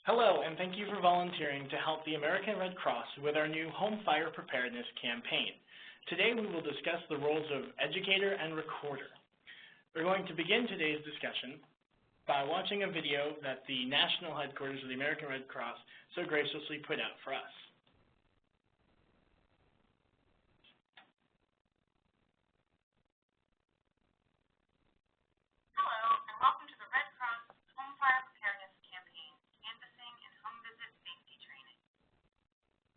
Hello, and thank you for volunteering to help the American Red Cross with our new Home Fire Preparedness Campaign. Today we will discuss the roles of educator and recorder. We're going to begin today's discussion by watching a video that the national headquarters of the American Red Cross so graciously put out for us. Hello, and welcome to the Red Cross Home Fire Preparedness Campaign, Canvassing and Home Visit Safety Training.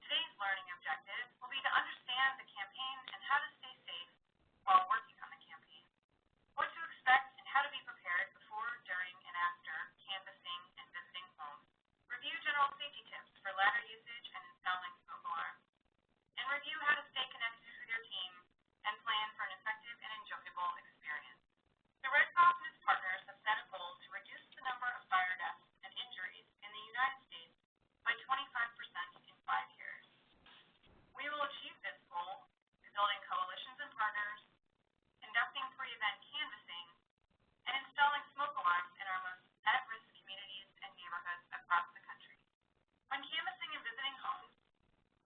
Today's learning objective will be to understand the campaign and how to stay safe while working on the campaign, what to expect and how to be prepared before, during, and after canvassing and visiting homes, review general safety tips for ladder usage and installing smoke alarms, and review how to stay connected with your team and plan for an effective and enjoyable experience. The Red Cross and its partners have set a goal to reduce the number of fire deaths and injuries in the United States by 25% in 5 years. We will achieve this goal by building coalitions and partners, conducting pre-event canvassing, and installing smoke alarms in our most at-risk communities and neighborhoods across the country. When canvassing and visiting homes,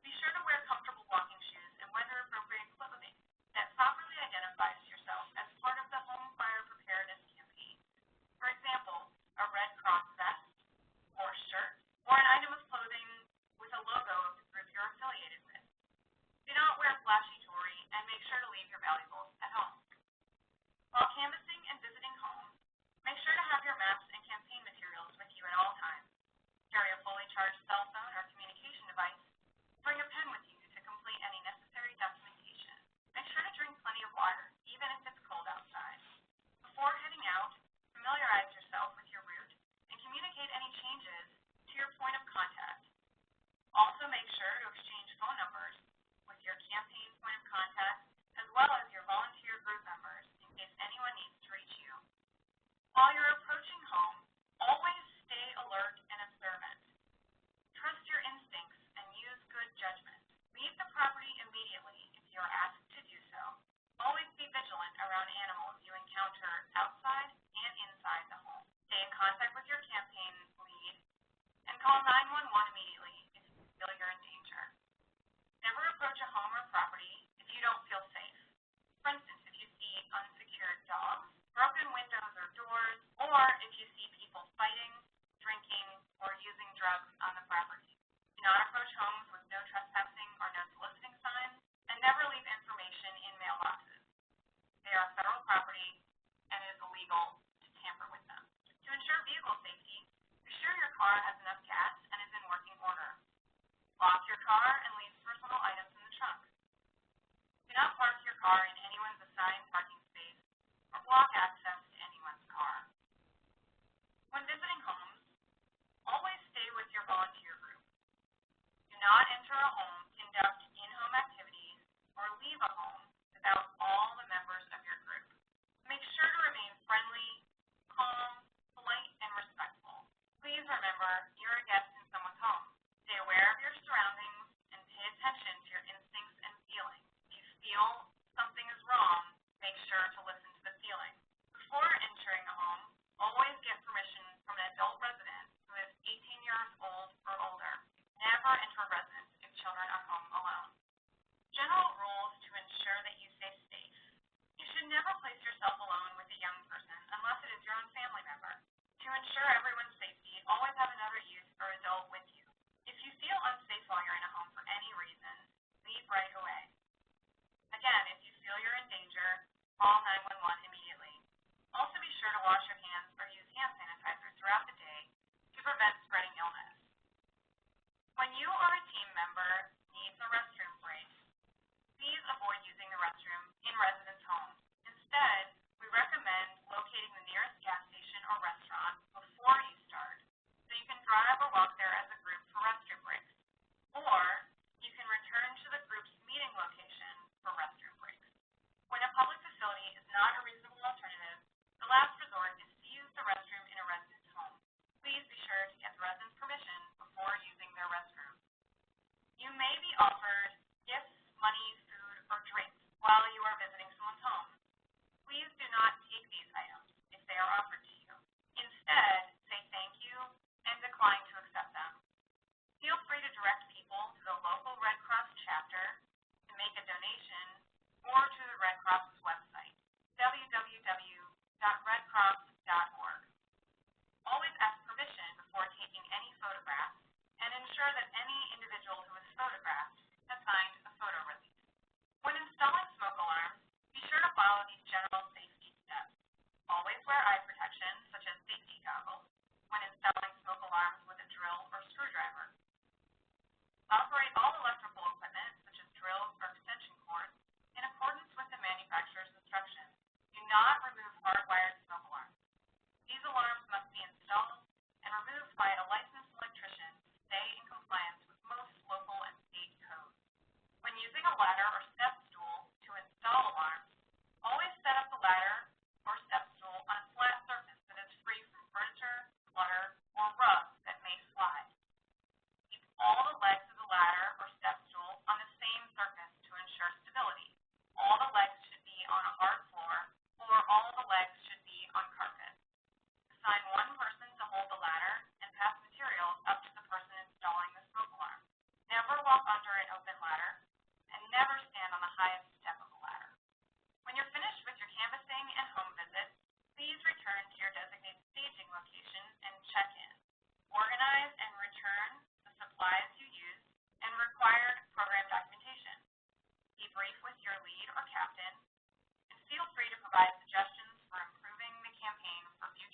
be sure to wear comfortable walking shoes and weather-appropriate clothing that properly identifies yourself as part of the Home Fire Preparedness Campaign. For example, a Red Cross vest or shirt or an item of clothing with a logo of the group you're affiliated with. Do not wear flashy jewelry and make sure to leave your valuables at home. While canvassing and visiting homes, make sure to have your maps and campaign materials with you at all times. Carry a fully charged cell phone or communication device. Bring a pen with you to complete any necessary documentation. Make sure to drink plenty of water, even if it's cold outside. Before heading out, familiarize yourself with your route and communicate any changes to your point of contact. Also make sure to exchange phone numbers with your campaign point of contact as well as your volunteer group members in case anyone needs to reach you. While you're approaching home, always stay alert and observant. Trust your instincts and use good judgment. Leave the property immediately if you are asked to do so. Always be vigilant around animals you encounter outside and inside the home. Stay in contact with your campaign lead and call 911 immediately if you feel you're in danger. Never approach a home or property if you don't feel safe. For instance, if you see unsecured dogs, broken windows or doors, or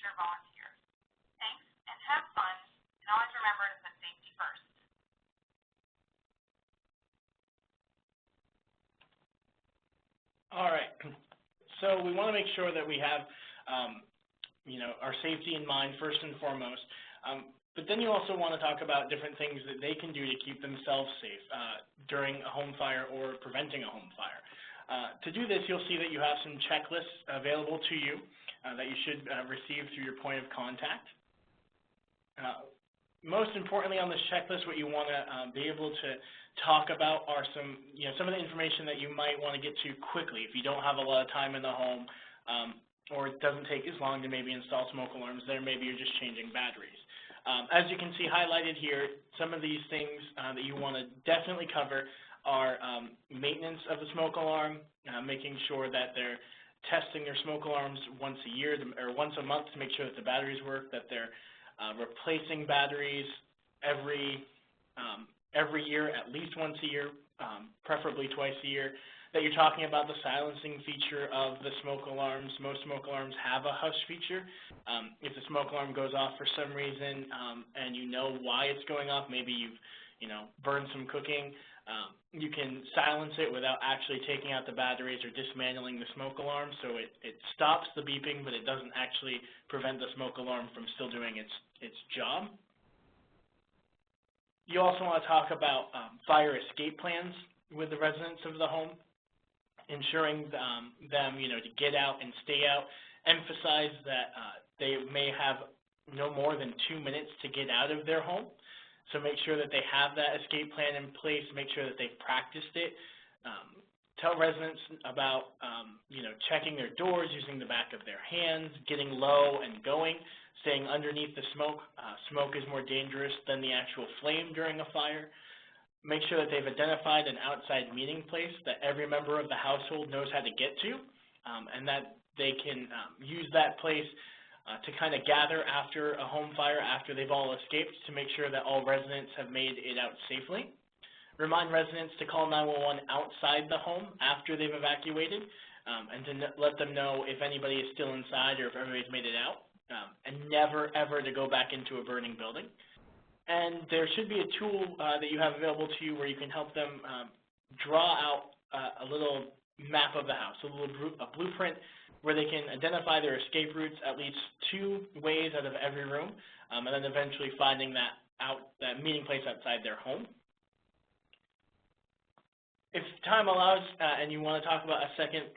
your volunteers. Thanks, and have fun, and always remember to put safety first. All right. So we want to make sure that we have, our safety in mind first and foremost. But then you also want to talk about different things that they can do to keep themselves safe during a home fire or preventing a home fire. To do this, you'll see that you have some checklists available to you that you should receive through your point of contact. Most importantly on this checklist, what you want to be able to talk about are some of the information that you might want to get to quickly if you don't have a lot of time in the home, or it doesn't take as long to maybe install smoke alarms there. Maybe you're just changing batteries. As you can see highlighted here, some of these things that you want to definitely cover are maintenance of the smoke alarm, making sure that they're testing their smoke alarms once a year or once a month to make sure that the batteries work, that they're replacing batteries every year, at least once a year, preferably twice a year, that you're talking about the silencing feature of the smoke alarms. Most smoke alarms have a hush feature. If the smoke alarm goes off for some reason and you know why it's going off, maybe you've burned some cooking, you can silence it without actually taking out the batteries or dismantling the smoke alarm, so it stops the beeping, but it doesn't actually prevent the smoke alarm from still doing its job. You also want to talk about fire escape plans with the residents of the home, ensuring them, to get out and stay out. Emphasize that they may have no more than 2 minutes to get out of their home. So make sure that they have that escape plan in place. Make sure that they've practiced it. Tell residents about, checking their doors, using the back of their hands, getting low and going, staying underneath the smoke. Smoke is more dangerous than the actual flame during a fire. Make sure that they've identified an outside meeting place that every member of the household knows how to get to, and that they can use that place to kind of gather after a home fire, after they've all escaped, to make sure that all residents have made it out safely. Remind residents to call 911 outside the home after they've evacuated, and to let them know if anybody is still inside or if everybody's made it out, and never, ever to go back into a burning building. And there should be a tool that you have available to you where you can help them draw out a little map of the house, a blueprint where they can identify their escape routes at least 2 ways out of every room, and then eventually finding that meeting place outside their home. If time allows and you want to talk about a second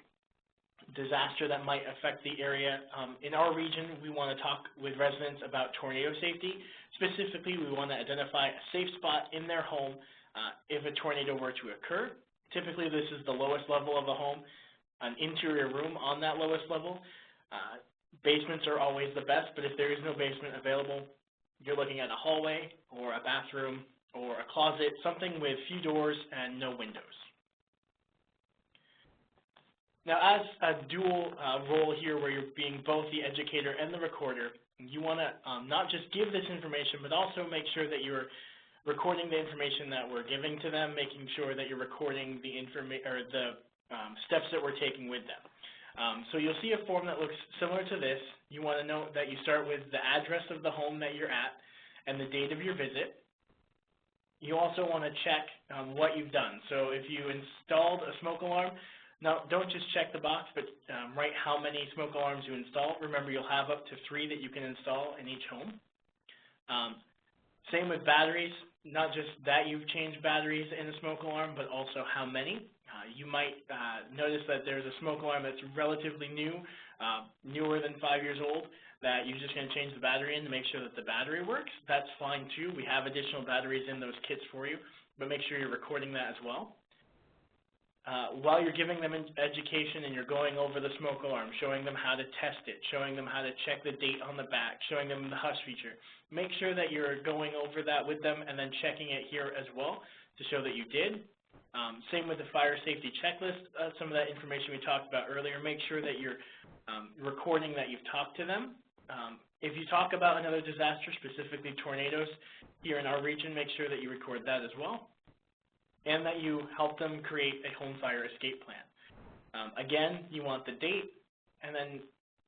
disaster that might affect the area, in our region we want to talk with residents about tornado safety. Specifically, we want to identify a safe spot in their home if a tornado were to occur. Typically, this is the lowest level of the home, an interior room on that lowest level. Basements are always the best, but if there is no basement available, you're looking at a hallway or a bathroom or a closet, something with few doors and no windows. Now, as a dual role here where you're being both the educator and the recorder, you want to not just give this information, but also make sure that you're recording the information that we're giving to them, making sure that you're recording the steps that we're taking with them. So you'll see a form that looks similar to this. You want to note that you start with the address of the home that you're at and the date of your visit. You also want to check what you've done. So if you installed a smoke alarm, now don't just check the box, but write how many smoke alarms you installed. Remember, you'll have up to 3 that you can install in each home. Same with batteries, not just that you've changed batteries in a smoke alarm, but also how many. You might notice that there's a smoke alarm that's relatively new, newer than 5 years old, that you're just going to change the battery in to make sure that the battery works. That's fine too. We have additional batteries in those kits for you, but make sure you're recording that as well. While you're giving them education and you're going over the smoke alarm, showing them how to test it, showing them how to check the date on the back, showing them the hush feature, make sure that you're going over that with them and then checking it here as well to show that you did. Same with the fire safety checklist, some of that information we talked about earlier. Make sure that you're recording that you've talked to them. If you talk about another disaster, specifically tornadoes here in our region, make sure that you record that as well, and that you help them create a home fire escape plan. Again, you want the date and then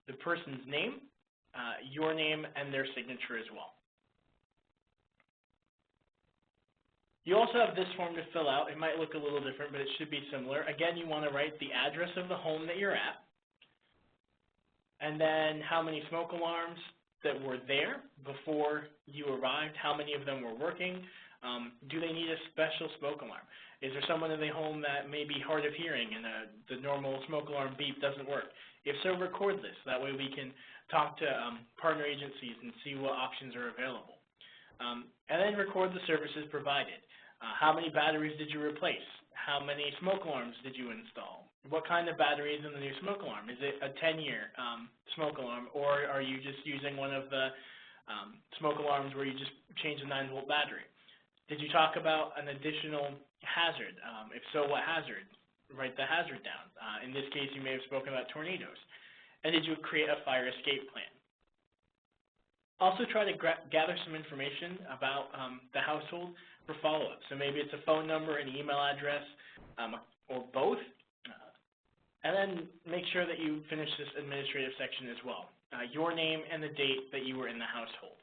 the person's name your name and their signature as well. You also have this form to fill out. It might look a little different, but it should be similar. Again, you want to write the address of the home that you're at, and then how many smoke alarms that were there before you arrived, how many of them were working, do they need a special smoke alarm? Is there someone in the home that may be hard of hearing and the normal smoke alarm beep doesn't work? If so, record this. That way we can talk to partner agencies and see what options are available. And then record the services provided. How many batteries did you replace? How many smoke alarms did you install? What kind of battery is in the new smoke alarm? Is it a 10-year smoke alarm, or are you just using one of the smoke alarms where you just change the 9-volt battery? Did you talk about an additional hazard? If so, what hazard? Write the hazard down. In this case, you may have spoken about tornadoes. And did you create a fire escape plan? Also try to gather some information about the household for follow-up. So maybe it's a phone number, an email address, or both. And then make sure that you finish this administrative section as well. Your name and the date that you were in the household.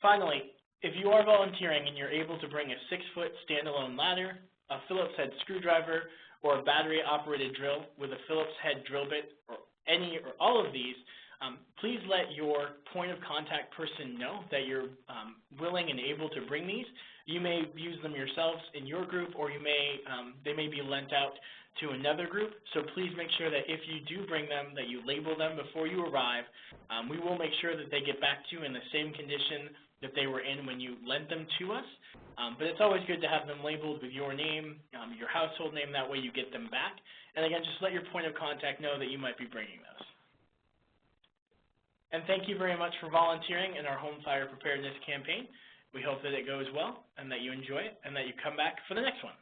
Finally, if you are volunteering and you're able to bring a 6-foot standalone ladder, a Phillips head screwdriver, or a battery-operated drill with a Phillips head drill bit, or any or all of these, please let your point of contact person know that you're willing and able to bring these. You may use them yourselves in your group, or you may they may be lent out to another group. So please make sure that if you do bring them, that you label them before you arrive. We will make sure that they get back to you in the same condition that they were in when you lent them to us. But it's always good to have them labeled with your name, your household name. That way you get them back. And again, just let your point of contact know that you might be bringing those. And thank you very much for volunteering in our Home Fire Preparedness Campaign. We hope that it goes well and that you enjoy it and that you come back for the next one.